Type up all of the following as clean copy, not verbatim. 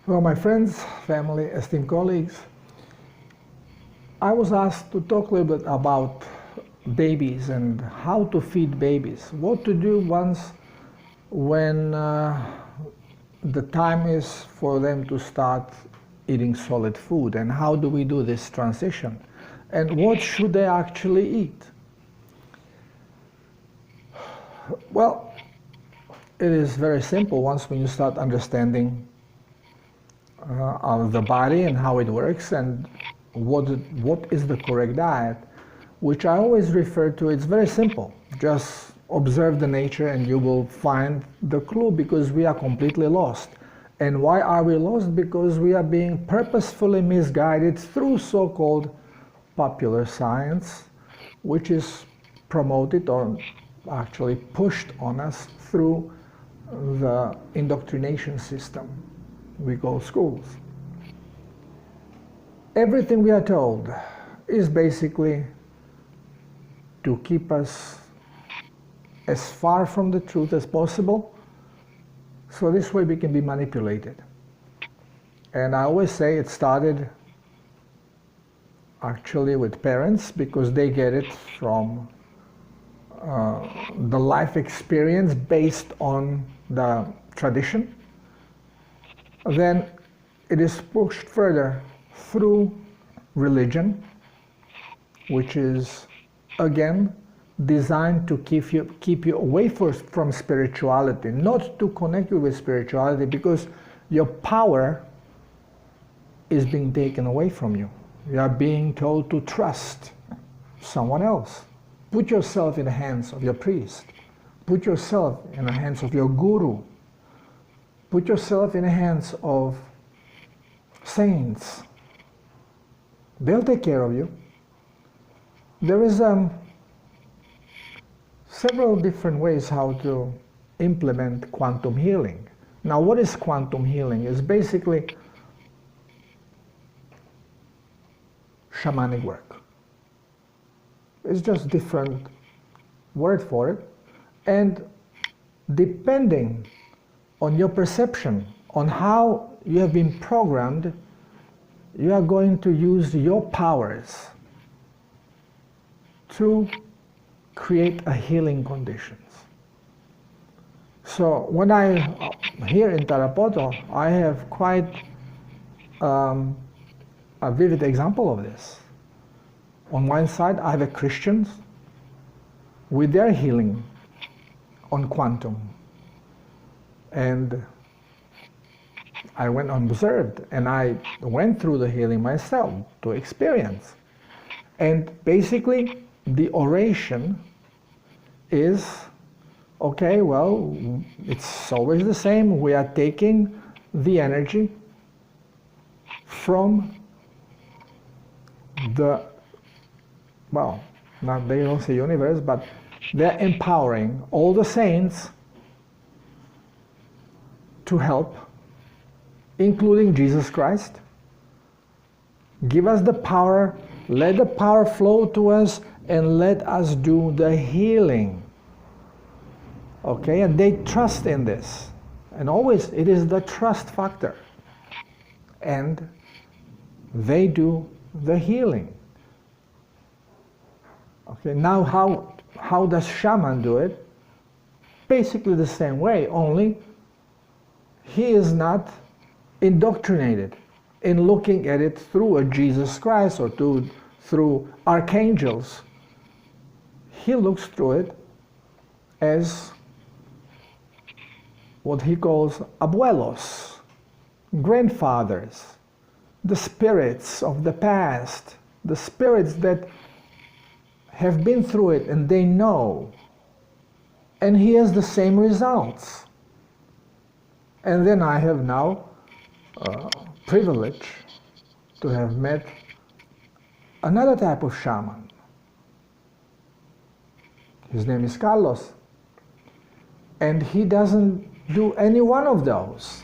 Well, my friends, family, esteemed colleagues, I was asked to talk a little bit about babies and how to feed babies, what to do once when the time is for them to start eating solid food, and how do we do this transition, and what should they actually eat. Well, it is very simple once when you start understanding of the body and how it works and what is the correct diet, which I always refer to. It's very simple. Just observe the nature and you will find the clue, because we are completely lost. And why are we lost? Because we are being purposefully misguided through so-called popular science, which is promoted or actually pushed on us through the indoctrination system we call schools. Everything we are told is basically to keep us as far from the truth as possible, so this way we can be manipulated. And I always say it started actually with parents, because they get it from the life experience based on the tradition. Then it is pushed further through religion, which is again designed to keep you away from spirituality, not to connect you with spirituality, because your power is being taken away from you. You are being told to trust someone else. Put yourself in the hands of your priest. Put yourself in the hands of your guru. Put yourself in the hands of saints. They'll take care of you. There is several different ways how to implement quantum healing. Now, what is quantum healing? It's basically shamanic work. It's just different word for it. And depending on your perception, on how you have been programmed, you are going to use your powers to create a healing conditions. So when here in Tarapoto, I have quite a vivid example of this. On one side, I have a Christians with their healing on quantum. And I went observed, and I went through the healing myself to experience. And basically, the oration is, okay, well, it's always the same. We are taking the energy from the, well, not, they don't say universe, but they're empowering all the saints to help, including Jesus Christ. Give us the power, let the power flow to us, and let us do the healing. Okay, and they trust in this. And always it is the trust factor. And they do the healing. Okay, now how does shaman do it? Basically the same way, only he is not indoctrinated in looking at it through a Jesus Christ or through archangels. He looks through it as what he calls abuelos, grandfathers, the spirits of the past, the spirits that have been through it and they know. And he has the same results. And then I have now privilege to have met another type of shaman. His name is Carlos. And he doesn't do any one of those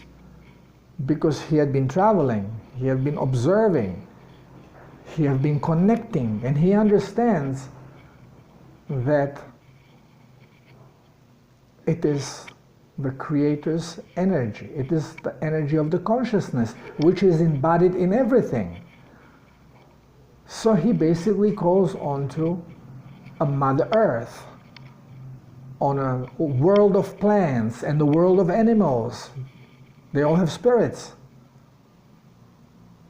because he had been traveling, he had been observing, he had been connecting, and he understands that it is the Creator's energy. It is the energy of the consciousness, which is embodied in everything. So he basically calls onto a Mother Earth, on a world of plants and the world of animals. They all have spirits,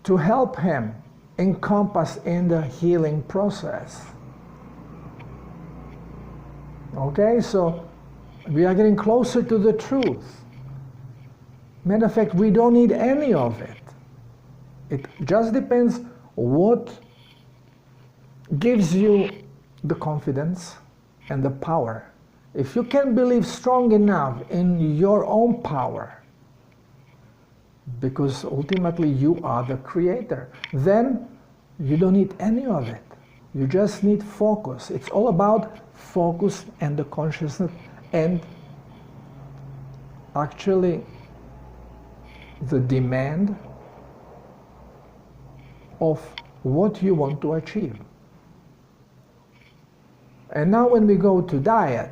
to help him encompass in the healing process. Okay, so we are getting closer to the truth. Matter of fact, we don't need any of it. It just depends what gives you the confidence and the power. If you can believe strong enough in your own power, because ultimately you are the creator, then you don't need any of it. You just need focus. It's all about focus and the consciousness, and actually the demand of what you want to achieve. And now when we go to diet,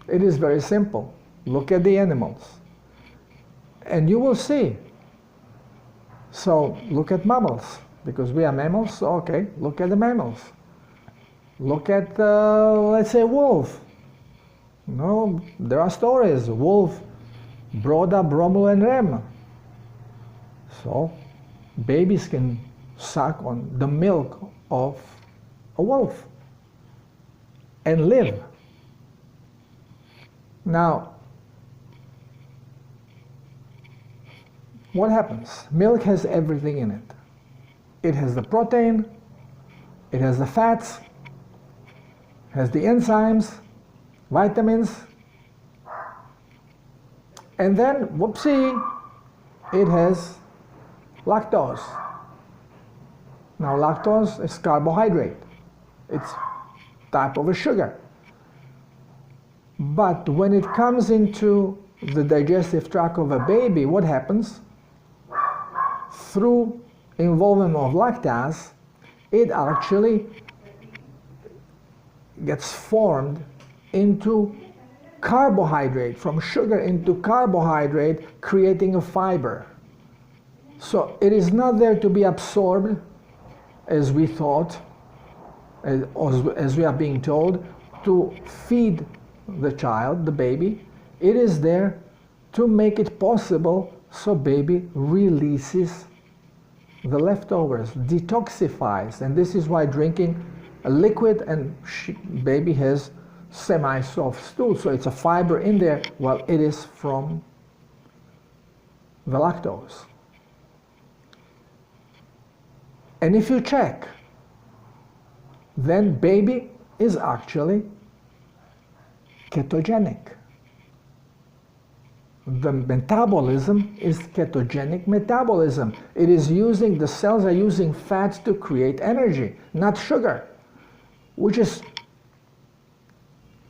it is very simple. Look at the animals and you will see. So look at mammals, because we are mammals, so okay, look at the mammals. Look at, let's say, wolf. No, there are stories. Wolf brought up Romul and Rem. So babies can suck on the milk of a wolf and live. Now, what happens? Milk has everything in it. It has the protein, it has the fats, has the enzymes, vitamins, and then, whoopsie, it has lactose. Now, lactose is carbohydrate. It's type of a sugar. But when it comes into the digestive tract of a baby, what happens? Through involvement of lactase, it actually gets formed into carbohydrate, from sugar into carbohydrate, creating a fiber. So it is not there to be absorbed, as we thought, as we are being told, to feed the child, the baby. It is there to make it possible so baby releases the leftovers, detoxifies. And this is why drinking a liquid, and baby has semi-soft stool, so it's a fiber in there, while it is from the lactose. And if you check, then baby is actually ketogenic. The metabolism is ketogenic metabolism. It is using, the cells are using fats to create energy, not sugar, which is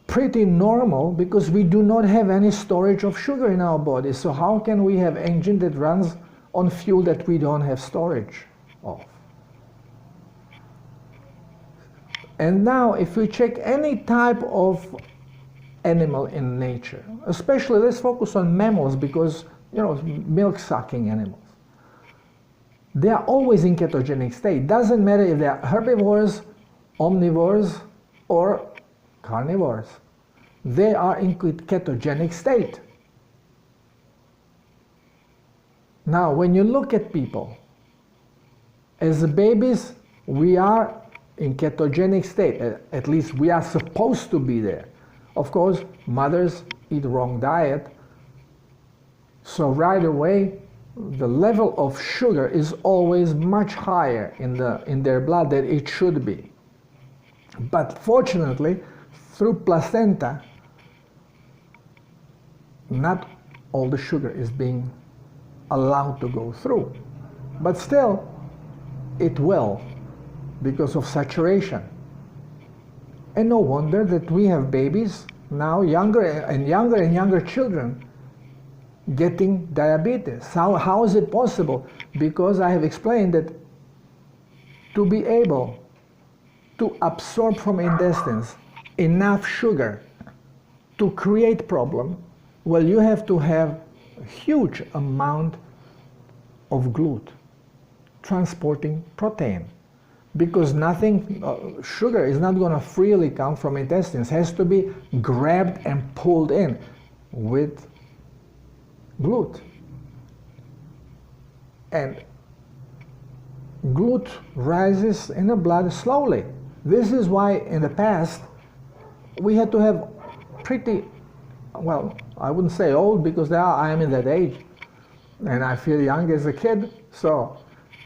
pretty normal because we do not have any storage of sugar in our body. So how can we have engine that runs on fuel that we don't have storage of? And now if we check any type of animal in nature, especially let's focus on mammals, because milk-sucking animals, they are always in ketogenic state. Doesn't matter if they are herbivores, omnivores, or carnivores. They are in ketogenic state. Now when you look at people, as babies we are in ketogenic state, at least we are supposed to be there. Of course, mothers eat wrong diet, so right away the level of sugar is always much higher in their blood than it should be. But fortunately, through placenta, not all the sugar is being allowed to go through. But still, it will, because of saturation. And no wonder that we have babies now, younger and younger children, getting diabetes. How is it possible? Because I have explained that to be able to absorb from intestines enough sugar to create problem, Well, you have to have a huge amount of glut transporting protein, because nothing, sugar is not going to freely come from intestines. It has to be grabbed and pulled in with glut. And glut rises in the blood slowly. This is why in the past we had to have pretty, well, I wouldn't say old, because now I am in that age and I feel young as a kid, so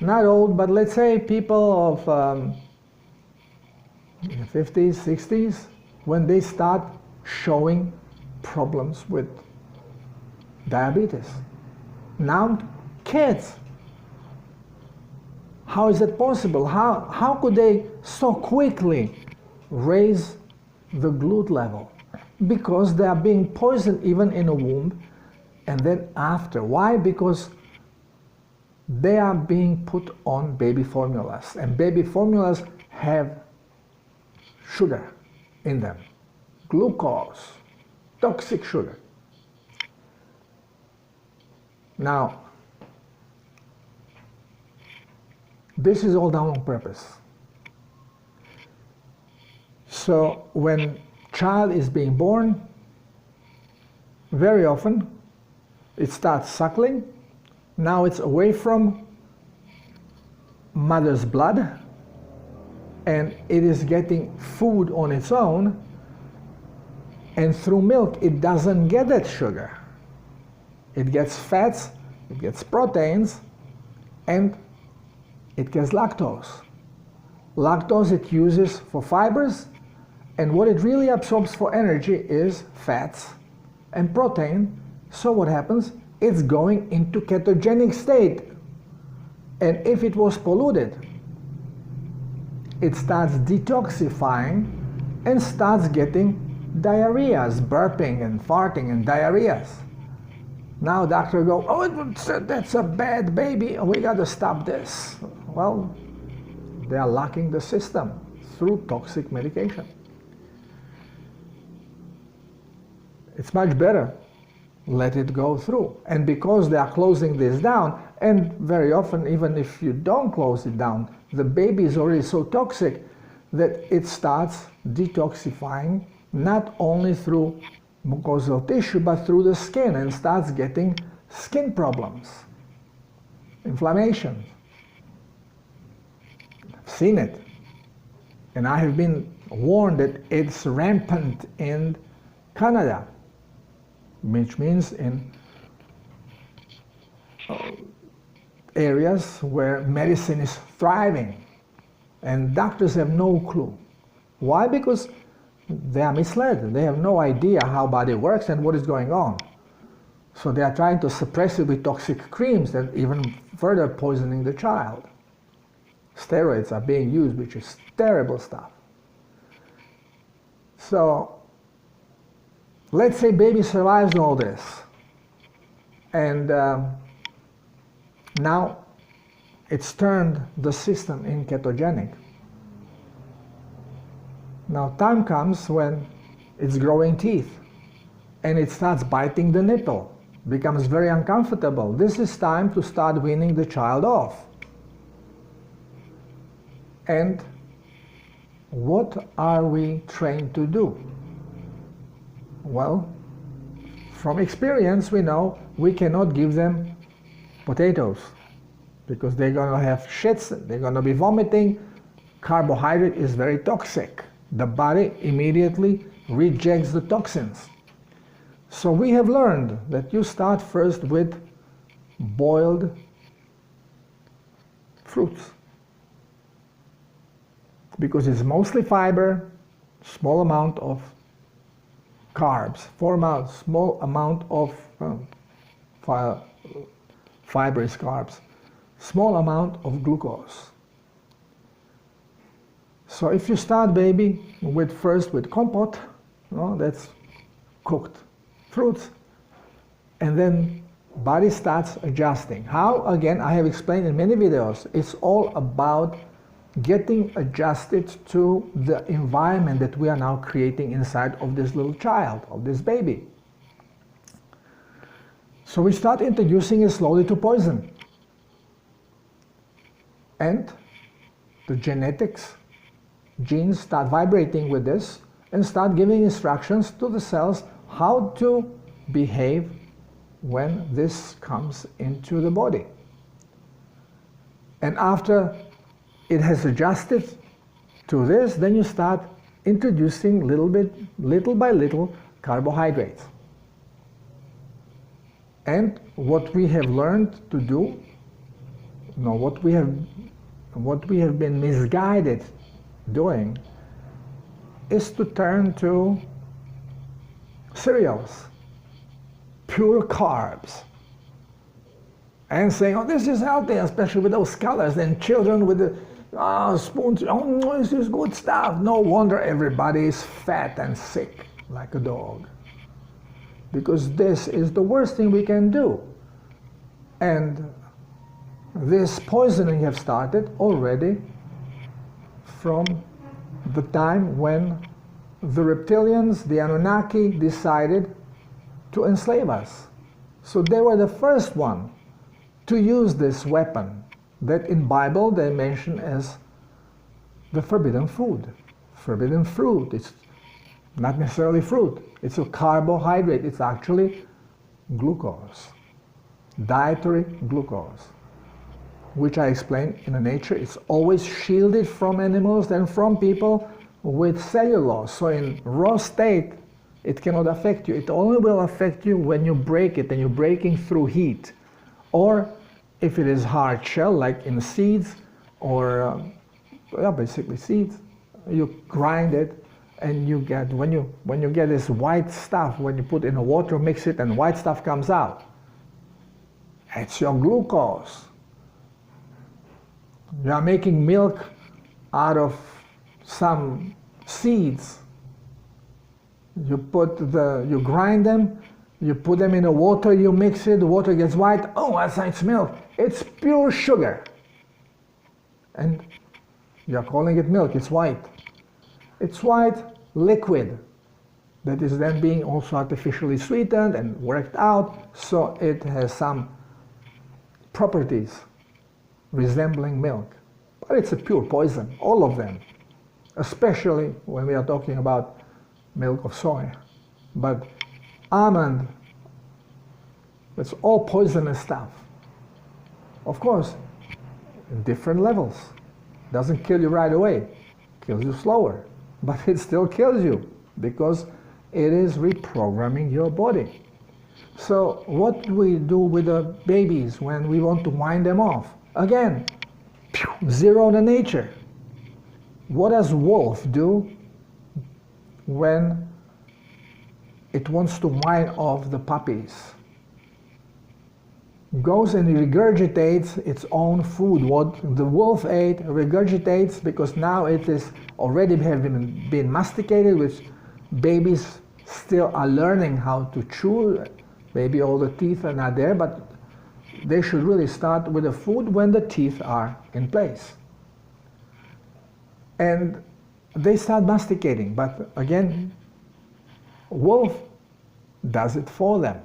not old, but let's say people of 50s, 60s, when they start showing problems with diabetes. Now kids, how is that possible? How could they so quickly raise the glut level? Because they are being poisoned even in the womb and then after. Why? Because they are being put on baby formulas, and baby formulas have sugar in them, glucose, toxic sugar. Now, this is all done on purpose. So when child is being born, very often it starts suckling. Now it's away from mother's blood and it is getting food on its own, and through milk it doesn't get that sugar. It gets fats, it gets proteins, and it gets lactose. Lactose it uses for fibers, and what it really absorbs for energy is fats and protein. So what happens? It's going into ketogenic state. And if it was polluted, it starts detoxifying and starts getting diarrheas, burping and farting and diarrheas. Now doctor go, oh, that's a bad baby, we got to stop this. Well, they are locking the system through toxic medication. It's much better, let it go through. And because they are closing this down, and very often even if you don't close it down, the baby is already so toxic that it starts detoxifying not only through mucosal tissue but through the skin, and starts getting skin problems, inflammation. I've seen it, and I have been warned that it's rampant in Canada, which means in areas where medicine is thriving and doctors have no clue. Why? Because they are misled. They have no idea how body works and what is going on. So they are trying to suppress it with toxic creams and even further poisoning the child. Steroids are being used, which is terrible stuff. So let's say baby survives all this, and now it's turned the system in ketogenic. Now time comes when it's growing teeth and it starts biting the nipple, becomes very uncomfortable. This is time to start weaning the child off. And what are we trained to do? Well, from experience we know we cannot give them potatoes because they're going to have shits, they're going to be vomiting. Carbohydrate is very toxic. The body immediately rejects the toxins. So we have learned that you start first with boiled fruits, because it's mostly fiber, small amount of carbs, small amount of fibrous carbs, small amount of glucose. So if you start baby first with compote, that's cooked fruits, and then body starts adjusting. How? Again, I have explained in many videos. It's all about getting adjusted to the environment that we are now creating inside of this little child, of this baby. So we start introducing it slowly to poison. And the genetics, genes start vibrating with this and start giving instructions to the cells how to behave when this comes into the body. And after it has adjusted to this, then you start introducing little by little, carbohydrates. And what we have learned to do, what we have been misguided doing, is to turn to cereals, pure carbs, and saying, oh, this is healthy, especially with those colors, and children with the spoons, oh, no, this is good stuff. No wonder everybody is fat and sick like a dog. Because this is the worst thing we can do. And this poisoning has started already from the time when the reptilians, the Anunnaki, decided to enslave us. So they were the first one to use this weapon that in Bible they mention as the forbidden food, forbidden fruit. It's not necessarily fruit, it's a carbohydrate, it's actually glucose, dietary glucose, which I explained in the nature. It's always shielded from animals and from people with cellulose. So in raw state, it cannot affect you. It only will affect you when you break it and you're breaking through heat. Or if it is hard shell, like in seeds, or basically seeds, you grind it and you get, when you get this white stuff, when you put in the water, mix it, and white stuff comes out. It's your glucose. You are making milk out of some seeds. You grind them, you put them in the water, you mix it, the water gets white. Oh, it's milk. It's pure sugar. And you are calling it milk, it's white. It's white liquid that is then being also artificially sweetened and worked out, so it has some properties resembling milk. But it's a pure poison, all of them, especially when we are talking about milk of soy. But almond, it's all poisonous stuff. Of course, in different levels. Doesn't kill you right away, kills you slower, but it still kills you because it is reprogramming your body. So what do we do with the babies when we want to wind them off? Again, zero the nature. What does wolf do when it wants to wind off the puppies? Goes and regurgitates its own food. What the wolf ate regurgitates, because now it is already been masticated, which babies still are learning how to chew. Maybe all the teeth are not there, but they should really start with the food when the teeth are in place. And they start masticating, but again, wolf does it for them.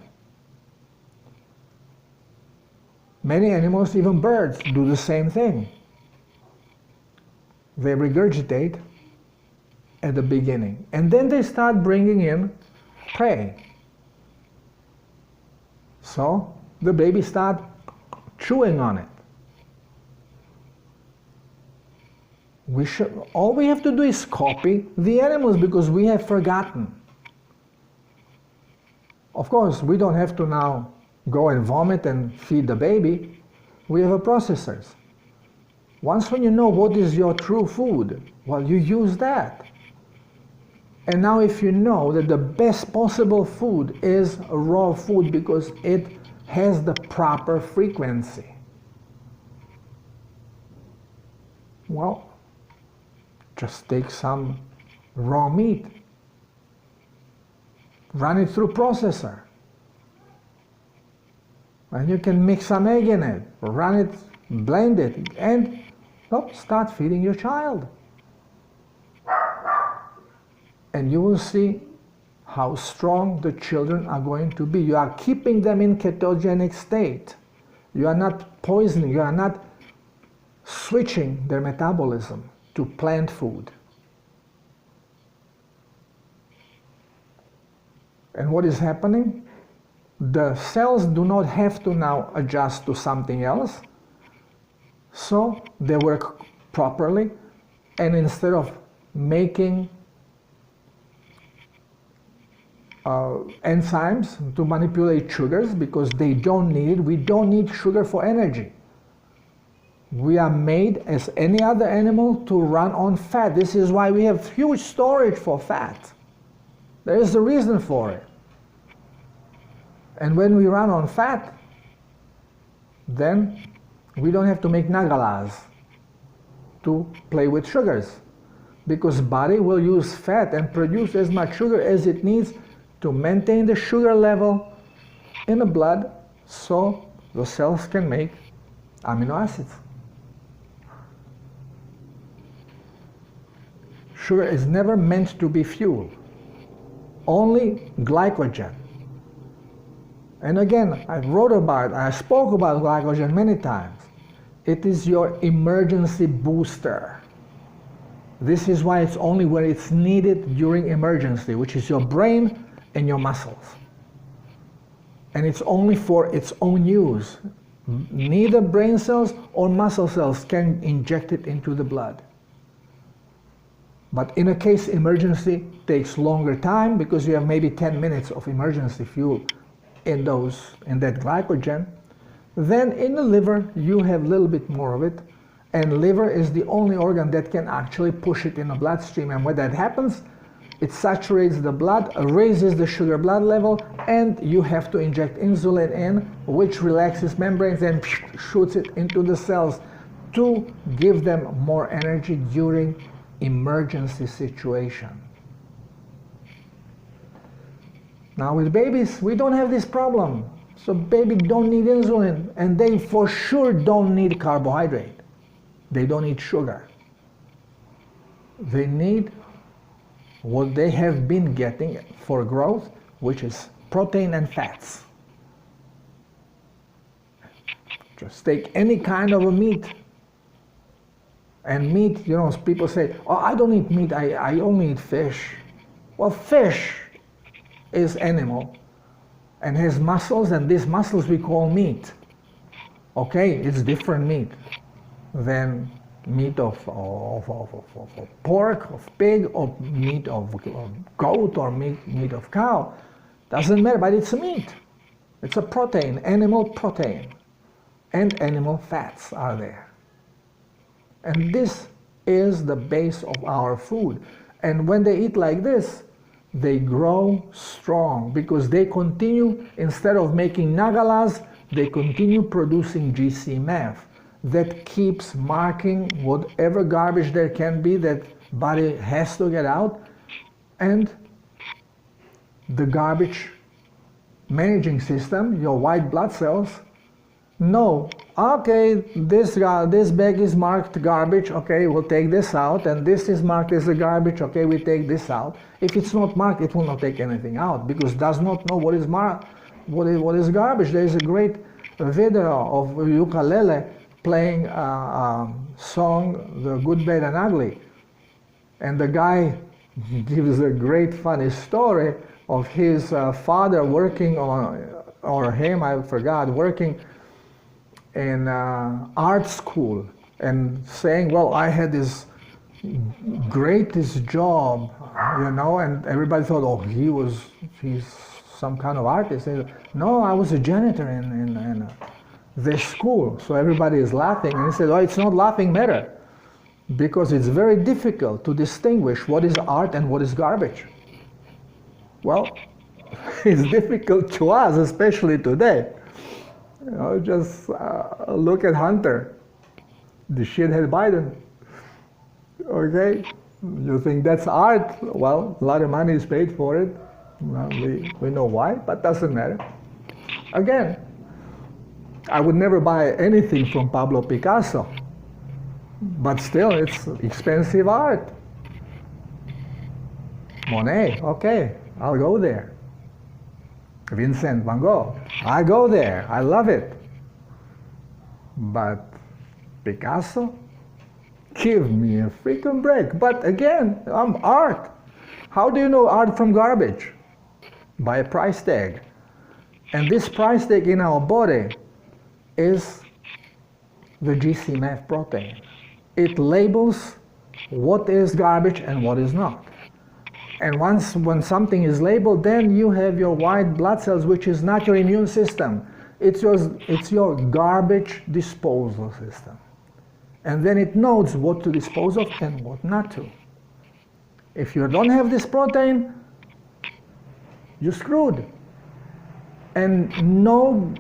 Many animals, even birds, do the same thing. They regurgitate at the beginning, and then they start bringing in prey. So the baby starts chewing on it. All we have to do is copy the animals, because we have forgotten. Of course, we don't have to now go and vomit and feed the baby. We have processors. Once when you know what is your true food, well, you use that. And now if you know that the best possible food is raw food because it has the proper frequency, well, just take some raw meat, run it through processor, and you can mix some egg in it, run it, blend it, and start feeding your child. And you will see how strong the children are going to be. You are keeping them in ketogenic state. You are not poisoning, you are not switching their metabolism to plant food. And what is happening? The cells do not have to now adjust to something else, so they work properly, and instead of making enzymes to manipulate sugars, because they don't need it, we don't need sugar for energy. We are made as any other animal to run on fat. This is why we have huge storage for fat. There is a reason for it. And when we run on fat, then we don't have to make nagalas to play with sugars, because body will use fat and produce as much sugar as it needs to maintain the sugar level in the blood so the cells can make amino acids. Sugar is never meant to be fuel, only glycogen. And again, I wrote about it, I spoke about glycogen many times. It is your emergency booster. This is why it's only where it's needed during emergency, which is your brain and your muscles. And it's only for its own use. Neither brain cells or muscle cells can inject it into the blood. But in a case emergency takes longer time, because you have maybe 10 minutes of emergency fuel in that glycogen. Then in the liver you have a little bit more of it, and liver is the only organ that can actually push it in the bloodstream. And when that happens, it saturates the blood, raises the sugar blood level, and you have to inject insulin in, which relaxes membranes and shoots it into the cells to give them more energy during emergency situation. Now with babies, we don't have this problem. So babies don't need insulin, and they for sure don't need carbohydrate. They don't need sugar. They need what they have been getting for growth, which is protein and fats. Just take any kind of a meat. And meat, you know, people say, oh, I don't eat meat, I only eat fish. Well, fish is animal and has muscles, and these muscles we call meat. Okay, it's different meat than meat of pork, of pig, or meat of goat, or meat of cow. Doesn't matter, but it's a meat. It's a protein, animal protein, and animal fats are there. And this is the base of our food. And when they eat like this, they grow strong, because they continue, instead of making nagalas, they continue producing GC-MAF that keeps marking whatever garbage there can be that body has to get out, and the garbage managing system, your white blood cells, know, okay, this bag is marked garbage, okay, we'll take this out, and this is marked as a garbage, okay, we take this out. If it's not marked, it will not take anything out, because it does not know what is marked, what is garbage. There is a great video of ukulele playing a song, The Good, Bad and Ugly, and the guy gives a great funny story of his father working on, or him, I forgot, working in art school, and saying, well, I had this greatest job, you know, and everybody thought, oh, he's some kind of artist. And, no, I was a janitor in this school. So everybody is laughing, and he said, oh, it's not laughing matter, because it's very difficult to distinguish what is art and what is garbage. Well, it's difficult to us, especially today. You know, just look at Hunter, the shithead Biden. Okay, you think that's art? Well, a lot of money is paid for it. Well, we know why, but doesn't matter. Again, I would never buy anything from Pablo Picasso, but still, it's expensive art. Monet, okay, I'll go there. Vincent van Gogh, I go there, I love it. But Picasso, give me a freaking break. But again, I'm art. How do you know art from garbage? By a price tag. And this price tag in our body is the GCMF protein. It labels what is garbage and what is not. And when something is labeled, then you have your white blood cells, which is not your immune system. It's your garbage disposal system. And then it knows what to dispose of and what not to. If you don't have this protein, you're screwed. And no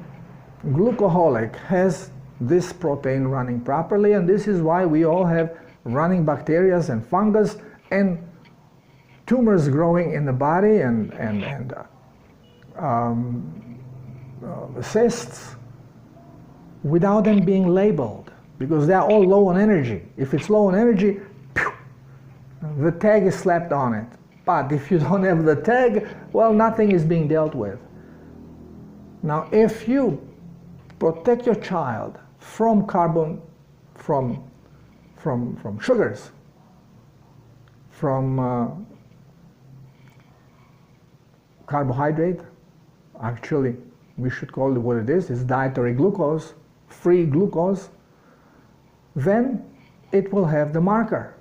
glucoholic has this protein running properly, and this is why we all have running bacteria and fungus and tumors growing in the body and cysts without them being labeled, because they are all low on energy. If it's low on energy, the tag is slapped on it. But if you don't have the tag, well, nothing is being dealt with. Now, if you protect your child from from sugars, from carbohydrate, actually we should call it what it is, it's dietary glucose, free glucose, then it will have the marker.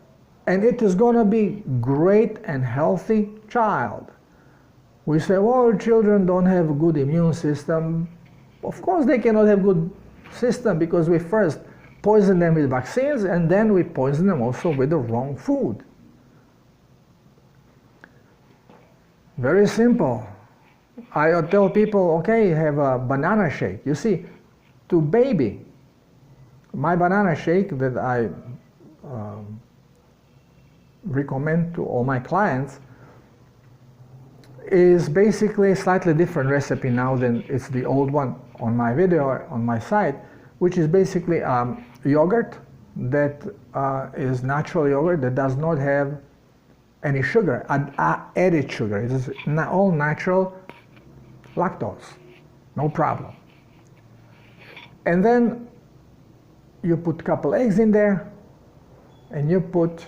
And it is going to be great and healthy child. We say, well, children don't have a good immune system. Of course they cannot have good system, because we first poison them with vaccines and then we poison them also with the wrong food. Very simple. I tell people, okay, have a banana shake. You see, to baby, my banana shake that I recommend to all my clients is basically a slightly different recipe now than it's the old one on my video on my site, which is basically yogurt that is natural yogurt that does not have any sugar, added sugar. It is all natural lactose, no problem. And then you put a couple eggs in there, and you put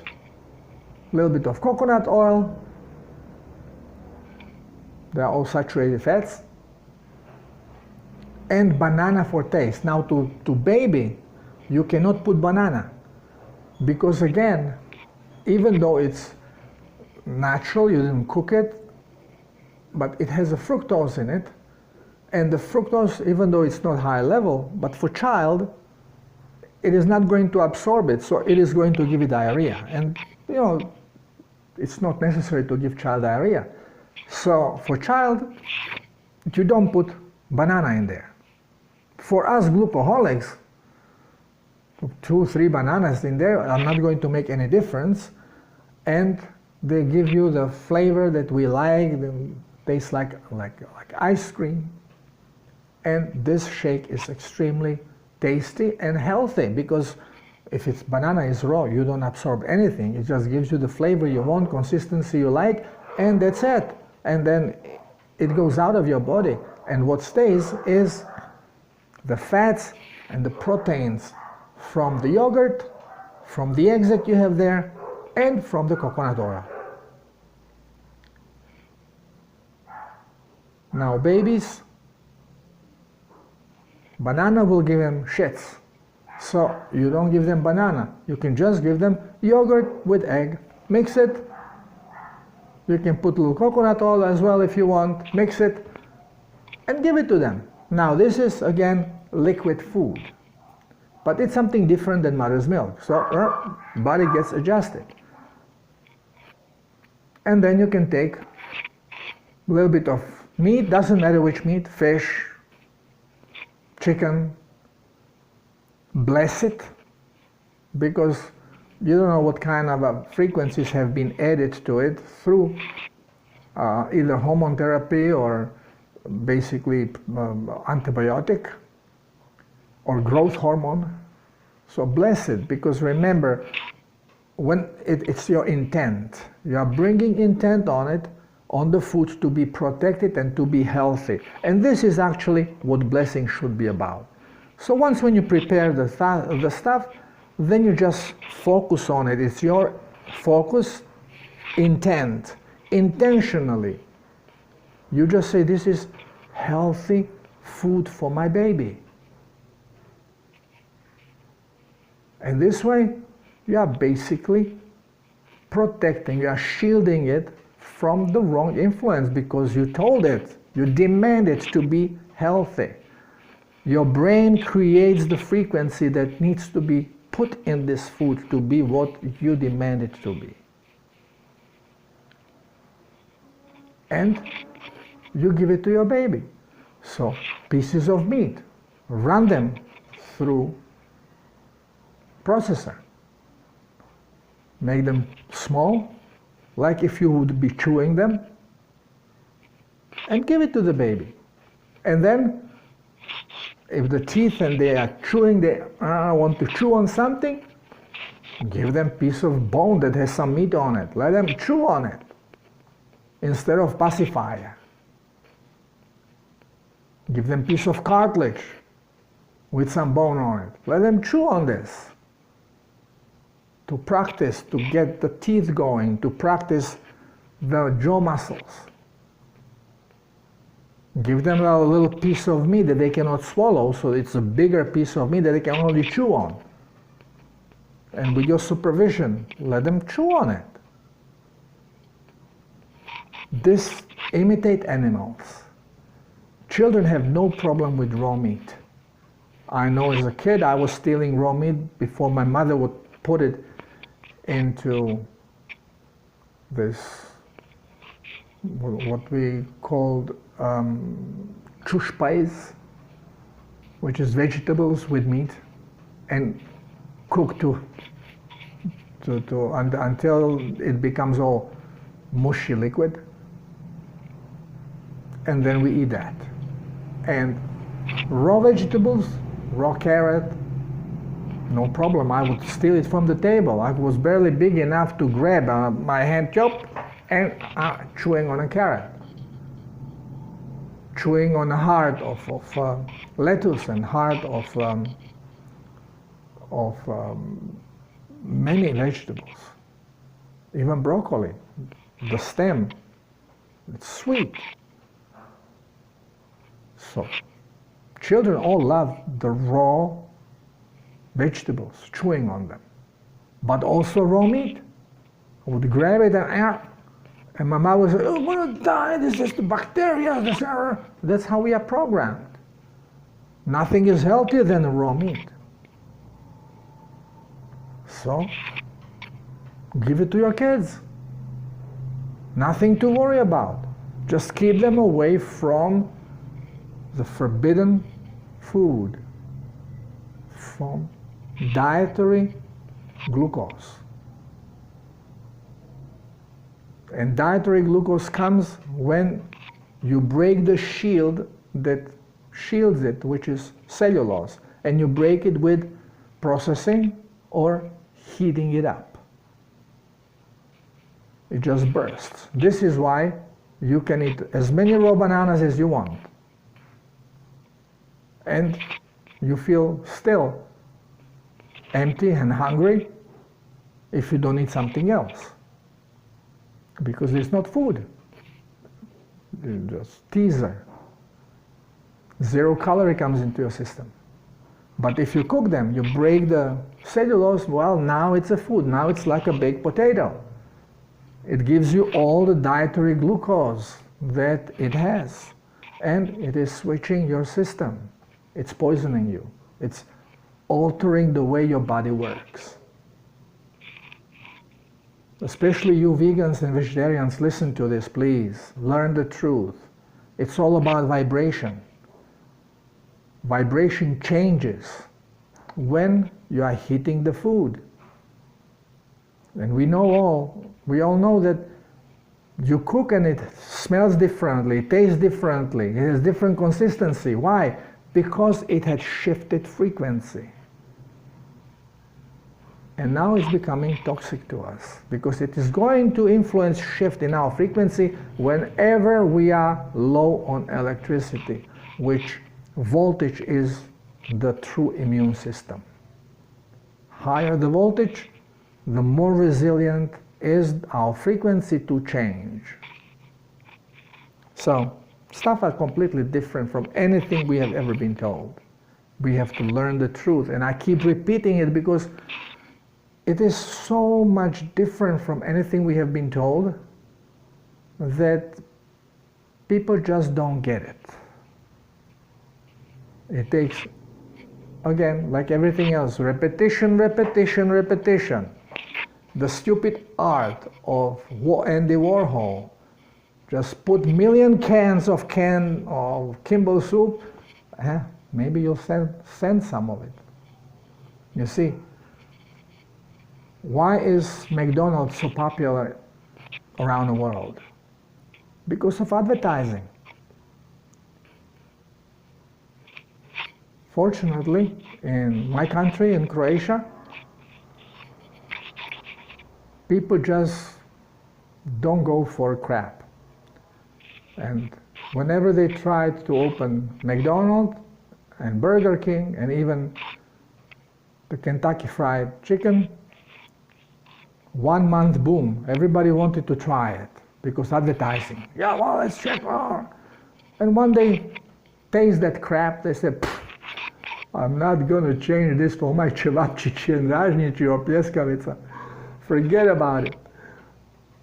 a little bit of coconut oil. They are all saturated fats. And banana for taste. Now to baby, you cannot put banana, because again, even though it's natural, you didn't cook it, but it has a fructose in it, and the fructose, even though it's not high level, but for child, it is not going to absorb it, so it is going to give you diarrhea. And you know, it's not necessary to give child diarrhea. So for child, you don't put banana in there. For us glucoholics, 2 or 3 bananas in there are not going to make any difference, and they give you the flavor that we like. They taste like ice cream. And this shake is extremely tasty and healthy, because if it's banana is raw, you don't absorb anything. It just gives you the flavor you want, consistency you like, and that's it. And then it goes out of your body, and what stays is the fats and the proteins from the yogurt, from the eggs that you have there, and from the coconut oil. Now babies, banana will give them shits. So you don't give them banana. You can just give them yogurt with egg, mix it. You can put a little coconut oil as well if you want, mix it, and give it to them. Now this is, again, liquid food. But it's something different than mother's milk. So body gets adjusted. And then you can take a little bit of meat, doesn't matter which meat, fish, chicken, bless it, because you don't know what kind of frequencies have been added to it through either hormone therapy or basically antibiotic or growth hormone. So bless it, because remember, when it's your intent, you are bringing intent on it, on the food to be protected and to be healthy. And this is actually what blessing should be about. So once when you prepare the stuff, then you just focus on it. It's your focus, intent, intentionally. You just say, this is healthy food for my baby. And this way, you are basically protecting, you are shielding it from the wrong influence because you told it, you demand it to be healthy. Your brain creates the frequency that needs to be put in this food to be what you demand it to be. And you give it to your baby. So pieces of meat, run them through processor. Make them small, like if you would be chewing them, and give it to the baby. And then, if the teeth and they are chewing, they want to chew on something, give them a piece of bone that has some meat on it. Let them chew on it instead of pacifier. Give them a piece of cartilage with some bone on it. Let them chew on this. To practice, to get the teeth going, to practice the jaw muscles. Give them a little piece of meat that they cannot swallow, so it's a bigger piece of meat that they can only chew on. And with your supervision, let them chew on it. This imitate animals. Children have no problem with raw meat. I know as a kid I was stealing raw meat before my mother would put it into this, what we called chushpais, which is vegetables with meat, and cooked until it becomes all mushy liquid, and then we eat that. And raw vegetables, raw carrot, no problem, I would steal it from the table. I was barely big enough to grab my hand chop and chewing on a carrot. Chewing on a heart of lettuce and heart of many vegetables. Even broccoli, the stem, it's sweet. So, children all love the raw vegetables, chewing on them, but also raw meat. I would grab it and my mom would say, "Oh, I'm going to die, this is the bacteria, this error." That's how we are programmed. Nothing is healthier than the raw meat. So, give it to your kids. Nothing to worry about. Just keep them away from the forbidden food, from dietary glucose. And dietary glucose comes when you break the shield that shields it, which is cellulose, and you break it with processing or heating it up. It just bursts. This is why you can eat as many raw bananas as you want. And you feel still empty and hungry if you don't eat something else. Because it's not food. It's just teaser. 0 calorie comes into your system. But if you cook them, you break the cellulose, well, now it's a food. Now it's like a baked potato. It gives you all the dietary glucose that it has. And it is switching your system. It's poisoning you. It's altering the way your body works. Especially you vegans and vegetarians, listen to this, please. Learn the truth. It's all about vibration. Vibration changes when you are heating the food. And we all know that you cook and it smells differently, it tastes differently, it has different consistency. Why? Because it had shifted frequency. And now it's becoming toxic to us because it is going to influence shift in our frequency whenever we are low on electricity, which voltage is the true immune system. Higher the voltage, the more resilient is our frequency to change. So, stuff are completely different from anything we have ever been told. We have to learn the truth, and I keep repeating it because it is so much different from anything we have been told that people just don't get it. It takes, again, like everything else, repetition, repetition, repetition. The stupid art of Andy Warhol. Just put million cans of Kimball soup, maybe you'll send some of it. You see, why is McDonald's so popular around the world? Because of advertising. Fortunately, in my country, in Croatia, people just don't go for crap. And whenever they tried to open McDonald's and Burger King and even the Kentucky Fried Chicken, 1 month boom, everybody wanted to try it because advertising. Yeah, well, let's check. And when they taste that crap, they said, I'm not going to change this for my cevapčići and ražnjići or pljeskavica. Forget about it.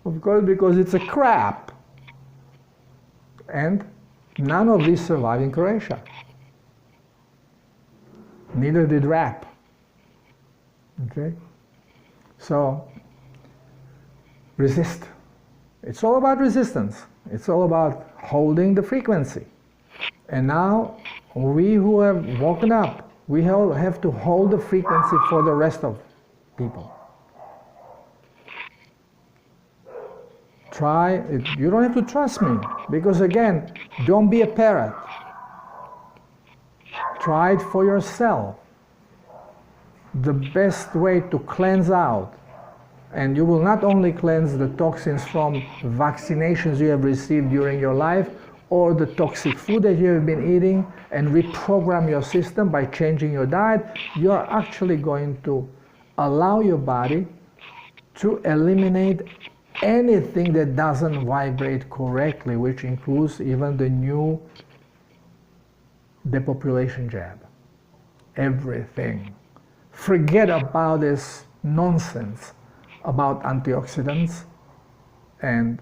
Of course, because it's a crap. And none of these survive in Croatia. Neither did rap. Okay? So, resist. It's all about resistance. It's all about holding the frequency. And now, we who have woken up, we have to hold the frequency for the rest of people. Try it. You don't have to trust me, because again, don't be a parrot. Try it for yourself. The best way to cleanse out, and you will not only cleanse the toxins from vaccinations you have received during your life, or the toxic food that you have been eating, and reprogram your system by changing your diet, you are actually going to allow your body to eliminate anything that doesn't vibrate correctly, which includes even the new depopulation jab. Everything. Forget about this nonsense about antioxidants and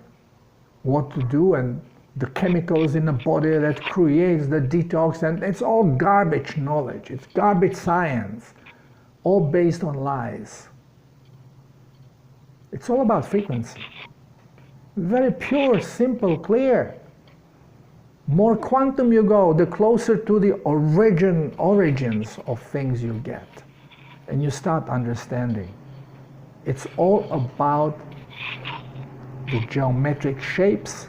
what to do and the chemicals in the body that creates the detox, and it's all garbage knowledge. It's garbage science, all based on lies. It's all about frequency. Very pure, simple, clear. More quantum you go, the closer to the origins of things you get. And you start understanding. It's all about the geometric shapes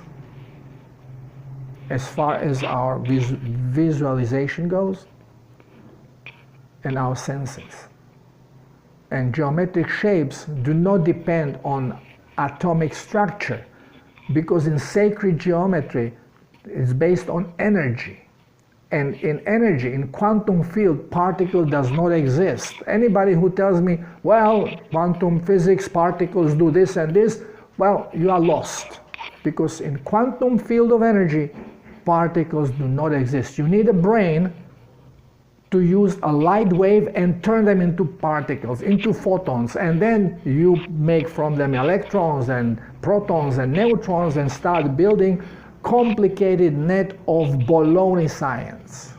as far as our visualization goes and our senses. And geometric shapes do not depend on atomic structure, because in sacred geometry it's based on energy. And in energy, in quantum field, particle does not exist. Anybody who tells me, well, quantum physics, particles do this and this, well, you are lost. Because in quantum field of energy, particles do not exist. You need a brain to use a light wave and turn them into particles, into photons, and then you make from them electrons and protons and neutrons and start building complicated net of baloney science,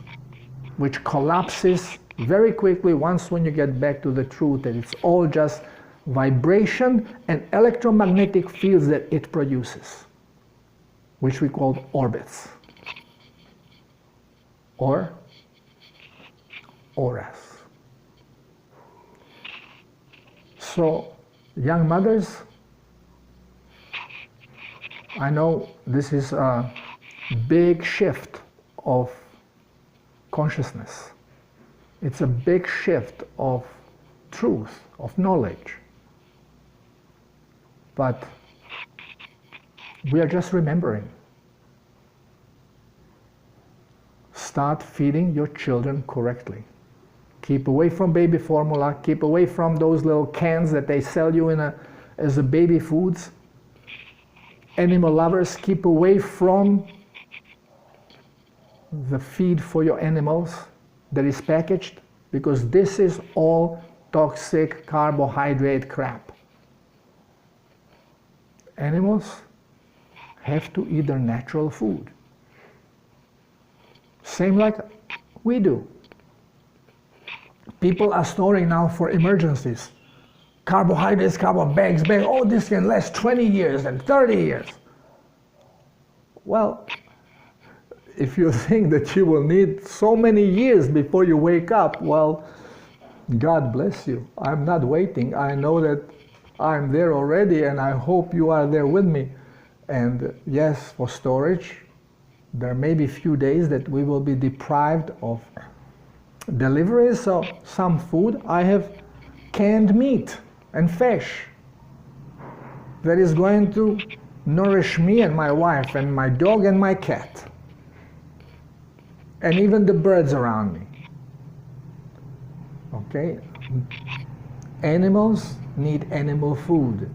which collapses very quickly once when you get back to the truth that it's all just vibration and electromagnetic fields that it produces, which we call orbits or auras. So, young mothers, I know this is a big shift of consciousness. It's a big shift of truth, of knowledge. But we are just remembering. Start feeding your children correctly. Keep away from baby formula. Keep away from those little cans that they sell you as a baby foods. Animal lovers, keep away from the feed for your animals that is packaged, because this is all toxic carbohydrate crap. Animals have to eat their natural food. Same like we do. People are storing now for emergencies. Carbohydrates, bags. Oh, this can last 20 years and 30 years. Well, if you think that you will need so many years before you wake up, well, God bless you. I'm not waiting. I know that I'm there already, and I hope you are there with me. And yes, for storage, there may be few days that we will be deprived of deliveries of some food. I have canned meat and fish that is going to nourish me and my wife and my dog and my cat, and even the birds around me. Okay? Animals need animal food.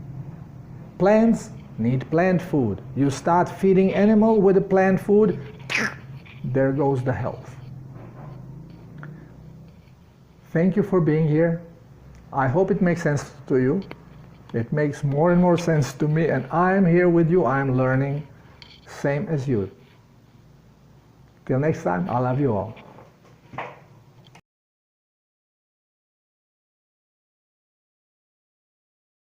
Plants need plant food. You start feeding animal with the plant food, there goes the health. Thank you for being here. I hope it makes sense to you. It makes more and more sense to me, and I'm here with you. I'm learning, same as you. Till next time, I love you all.